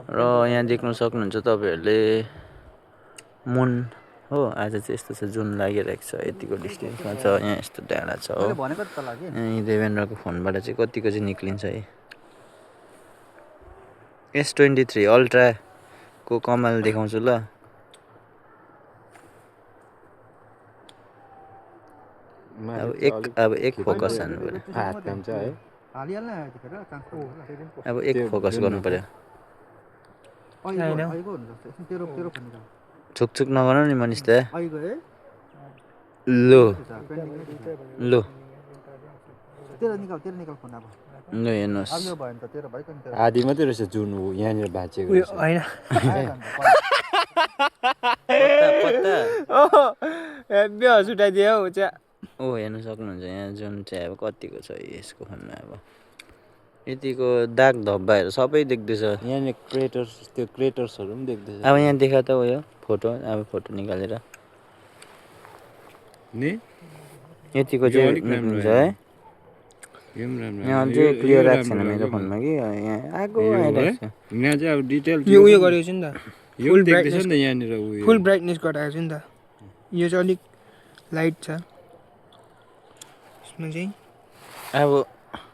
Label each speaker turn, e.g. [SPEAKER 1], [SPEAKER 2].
[SPEAKER 1] र यहाँ देख्न सक्नुहुन्छ तपाईँहरूले मुन हो आज चाहिँ यस्तो छ जुन लागिरहेको छ यतिको डिस्टेन्समा छ यहाँ यस्तो डाँडा छ हो यहीँ देवेन्द्रको फोनबाट चाहिँ कतिको चाहिँ निक्लिन्छ है S23 अल्ट्राको कमाल देखाउँछु ल अब एक फोकस हान्नु पर्यो अब एक फोकस गर्नु पर्यो छुकछुक नगर्नु नि मनिष दा लो लो ल हेर्नुहोस्
[SPEAKER 2] आधी मात्रै रहेछ जुन ऊ यहाँनिर भाँचेको
[SPEAKER 3] होइन हेब्बी हस उठाइदियो हौ चाहिँ
[SPEAKER 1] ओ हेर्नु सक्नुहुन्छ यहाँ जुन चाहिँ अब कतिको छ यसको फोनमा अब यतिको दाग धब्बाहरू सबै देख्दैछ
[SPEAKER 2] यहाँनिर क्रेटर्स त्यो क्रेटर्सहरू पनि देख्दैछ
[SPEAKER 1] अब यहाँ देखा त उयो फोटो अब फोटो निकालेर
[SPEAKER 2] नि
[SPEAKER 1] यतिको चाहिँ निक्लिन्छ है यहाँ अझै क्लियर आएको छैन मेरो फोनमा कि यहाँ आगो आइरहेको छ
[SPEAKER 2] यहाँ चाहिँ अब डिटेल
[SPEAKER 3] यो उयो गरेको छु नि त
[SPEAKER 2] यो देख्दैछ नि त यहाँनिर उयो
[SPEAKER 3] फुल ब्राइटनेस घटाएको छु नि त यो चाहिँ अलिक लाइट छ यसमा चाहिँ
[SPEAKER 1] अब